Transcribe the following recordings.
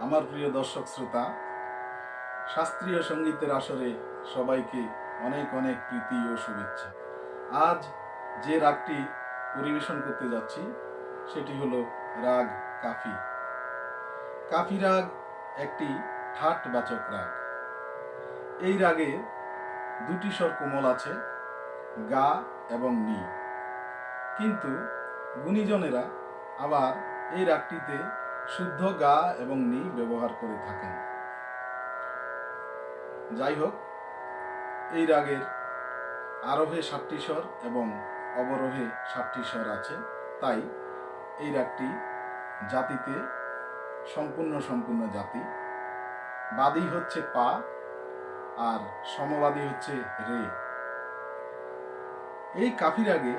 আমার প্রিয় দর্শক শ্রোতা, শাস্ত্রীয় সঙ্গীতের আসরে সবাইকে অনেক অনেক প্রীতি ও শুভেচ্ছা। আজ যে রাগটি পরিবেশন করতে যাচ্ছি সেটি হলো রাগ কাফি। কাফি রাগ একটি ঠাটবাচক রাগ। এই রাগে দুটি স্বর কোমল আছে, গা এবং নি। কিন্তু গুণীজনেরা আবার এই রাগটিতে শুদ্ধ গা এবং নি ব্যবহার করে থাকেন। যাই হোক, এই রাগের আরোহে 7টি স্বর এবং অবরোহে 7টি স্বর আছে, তাই এই রাগটি জাতিতে সম্পূর্ণ জাতি। বাদী হচ্ছে পা আর সমবাদী হচ্ছে রে। এই কাফি রাগে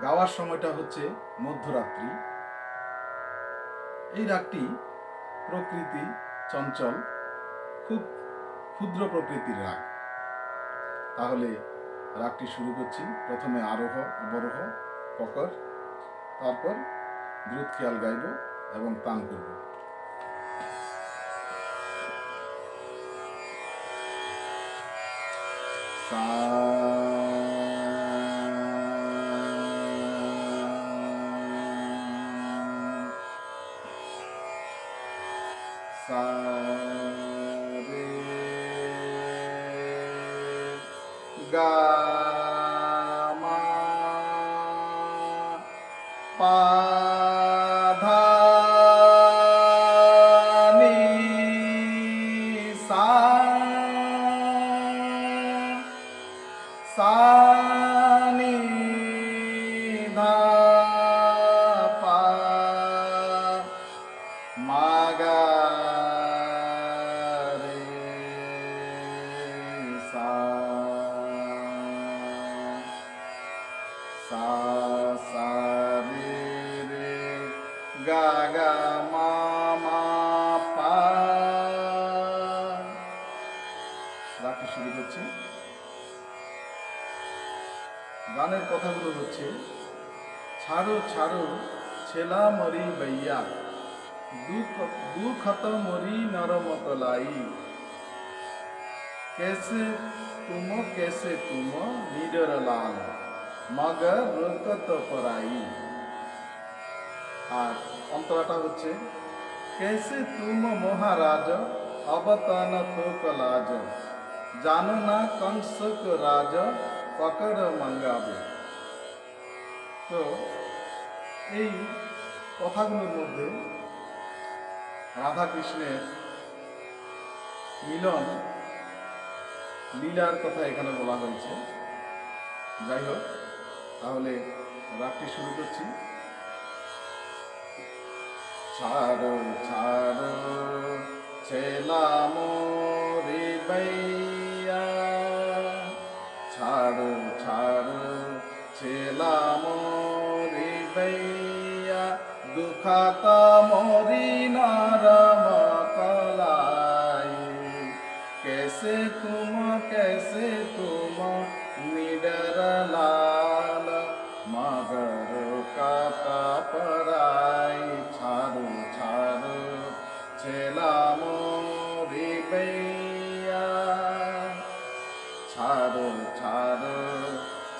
গাওয়ার সময়টা হচ্ছে মধ্যরাত্রি। এই রাগটি প্রকৃতি চঞ্চল, খুব ক্ষুদ্র প্রকৃতির রাগ। তাহলে রাগটি শুরু করছি। প্রথমে আরোহ, অবরোহ, পকর, তারপর দ্রুত খেয়াল গাইব এবং তান করব। সা রে গা মা পা ধা নি সা সা নি ধা পা মা গা রে সা সা সা রে রে গা গা মা মা পা। রাগটি শুরু করছি। গানের কথাগুলো হচ্ছে, ছাড়ো ছাড়ো ছেলা মরি বৈয়া, দুখত মরি নরমকলাই, कैसे तुम निडर लाल, मगर रोकत पराई। আর অন্তরাটা হচ্ছে, कैसे तुम মহারাজ অবতন তো কলাজ, জানো না কংসক রাজ পকড় মঙ্গাবে। তো এই কথাগুলোর মধ্যে রাধা কৃষ্ণের মিলন লীলার কথা এখানে বলা হয়েছে। যাই হোক, তাহলে রাগটি শুরু করছি। ছাড়ো ছাড়ো ছেলা মোরি বৈয়া, ছাড়ো ছাড়ো ছেলা মোরি বৈয়া, দুখাতা মরি নরম কলাই, कैसे तुम निडर लाल, मगर काता पराई। ছাড়ো ছাড়ো ছেলা মোরি বৈয়া, ছাড়ো ছাড়ো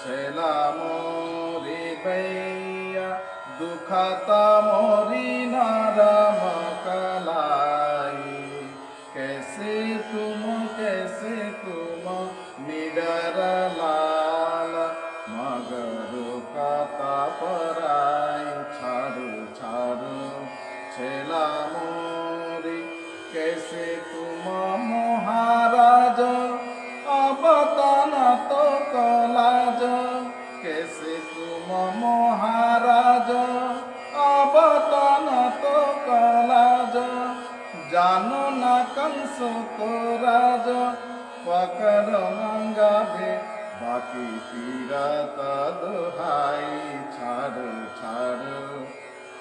ছেলা মোরি বৈয়া, দুখাতা মরি নরম কলাই, कैसे तुम निडर लाल, मगर काता पराई। ছাড়ো ছাড়ো ছেলা মোরি, कैसे तुम মহারাজ অবতন তো কলাজ, कैसे तुम মহারাজ অবতন তো কলাজ, জানো না কংস তো রাজ পকড় মঙ্গাবে, বাকি তীরতা দোহাই। ছাড়ো ছাড়ো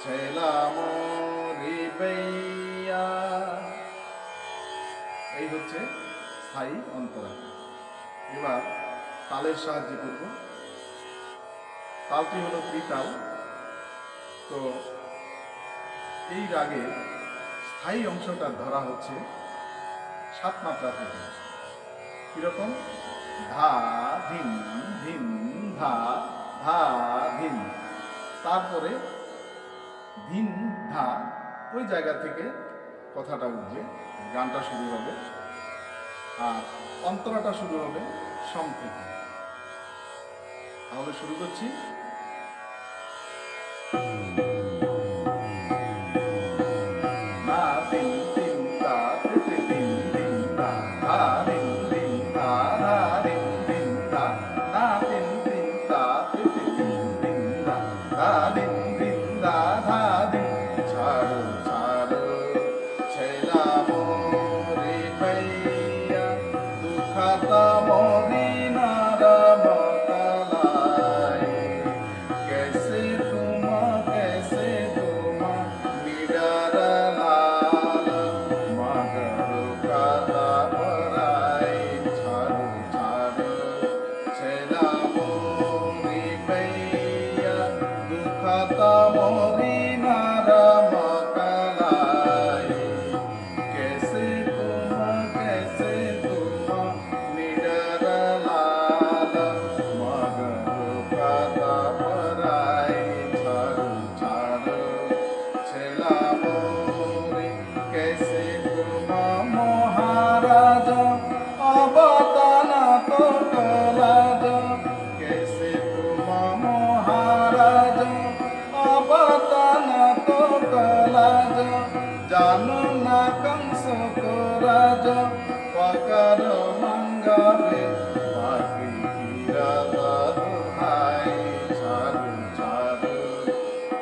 ছেলা মোরি বৈয়া। এই হচ্ছে স্থায়ী অন্তরা। এবার তালের সাহায্যে করব। তালটি হলো ত্রিতাল। তো এই রাগে হাই অংশটা ধরা হচ্ছে 7 মাত্রা থেকে। কিরকম? ধা ধিন ধিন ধা ধা ধিন, তারপরে ধিন ধা, ওই জায়গা থেকে কথাটা উঠবে, গানটা শুরু হবে। আর অন্তরাটা শুরু হবে সম থেকে। তাহলে শুরু করছি। না তিন তিন তা তে তিন তিন তা ধা ধিন ধিন তা ধা ধিন ধিন তা, না তিন তিন তা তে তিন তিন তা ধা ধিন ধিন তা ধা ধিন। ছাড়ো ছাড়ো ছেলা মোরে भैया दुखता मोरी नाराम कलाई। कैसे तुम निडर लाल मगर कदा पराई। छाड़ो छाड़ो छेला मोरी भैया दुखता मोरी नाराम कलाई। कैसे तुम निडर लाल मगर कदा पराई। छाड़ो छाड़ो छेला मोरी कैसे तुम महाराज अवताना तो कलाज। कैसे तुम महाराज अवताना तो कलाज। जानो ना कंस को राज पकर मंगावे बाकी कीरा दुहाई। छाड़ो छाड़ो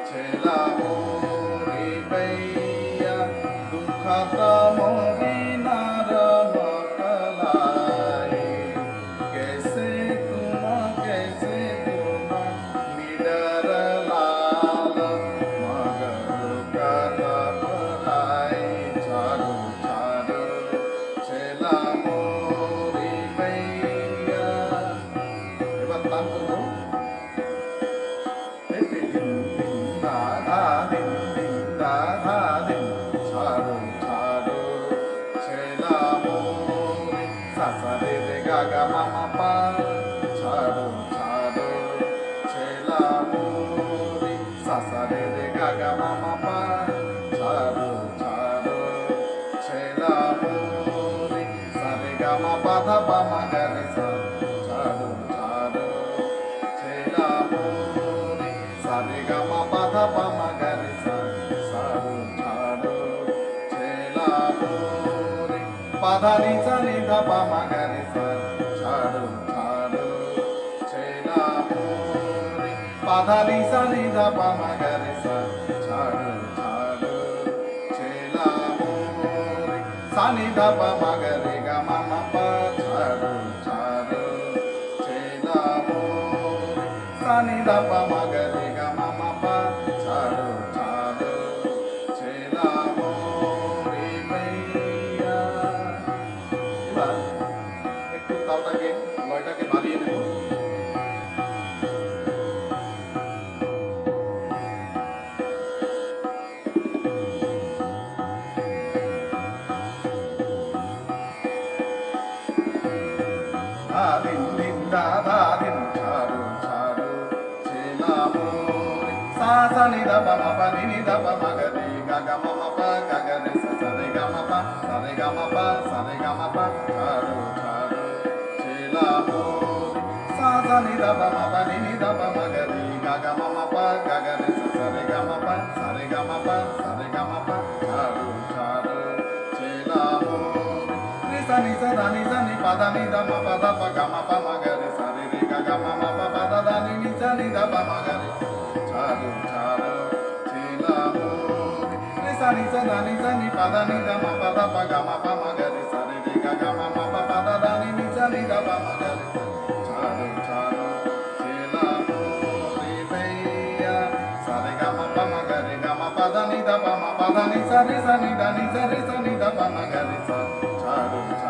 छेला मोरी भैया दुखता मोरी नारम कलाई। कैसे तुम निडर लाल मगर कदा पराई। छाड़ो छाड़ो छेला मोरी भैया। এবার তান করবো। ছাড়ো ছাড়ো ছেলা মোরে সাসারে রে গাগা মামা পা। ছাড়ো ছাড়ো ছেলা মোরে সাসারে রে গাগা মামা পা। ছাড়ো ছাড়ো ছেলা মোরে সারে গামা বাধা পামা গারে সা। ছাড়ো ছাড়ো ছেলা মোরে সারে গামা বাধা পামা গারে সা। ছাড়ো ছাড়ো ছেলা মোরে পাধা নিচা নিধা পামা গারে সা। ছাড়ো ছাড়ো ছেলা মোরে পাধা নিচা নিধা পামা গারে সা। ছাড়ো ছাড়ো ছেলা মোরে সা নিধা পামা গারে গা মামা পা। ছাড়ো ছাড়ো ছেলা মোরে সা নিধা পামা গারে গা মামা পা। ছাড়ো ছাড়ো ছেলা মোরে भैया। এবার একটু তালটাকে লয়টাকে বাড়িয়ে নেব। ধা ধিন ধিন ধা ধা ধিন। ছাড়ো ছাড়ো ছেলা মোরে সা সা নি ধা পা মা পা নি নি ধা পা মা গা রে গা গা মা মা পা গা গা রে সা সা রে গা মা পা সা রে গা মা পা সা রে গা মা পা। ছাড়ো ছাড়ো ছেলা মোরে সা সা নি ধা পা মা পা নি নি ধা পা মা গা রে গা গা মা মা পা গা গা রে সা সা রে গা মা পা সা রে গা মা পা সা রে গা মা পা। ছাড়ো ছাড়ো ছেলা মোরে রে সা নি সা ধা নি সা নি পা ধা নি ধা মা পা ধা পা গা মা পা মা গা রে সা রে রে গা গা মা মা পা পা ধা ধা নি নি সা নি ধা পা মা গা রে। ছাড়ো ছাড়ো ছেলা মোরে রে সা নি সা ধা নি সা নি পা ধা নি ধা মা পা ধা পা গা মা পা মা গা রে সা রে রে গা গা মা মা পা পা ধা ধা নি নি সা নি ধা পা মা গা রে। ছাড়ো ছাড়ো ছেলা মোরে भैया সা রে গা মা পা মা গা রে গা মা পা ধা নি ধা পা মা পা ধা নি সা রে সা নি ধা নি সা রে সা নি ধা পা মা গা রে সা। ছাড়ো ছাড়ো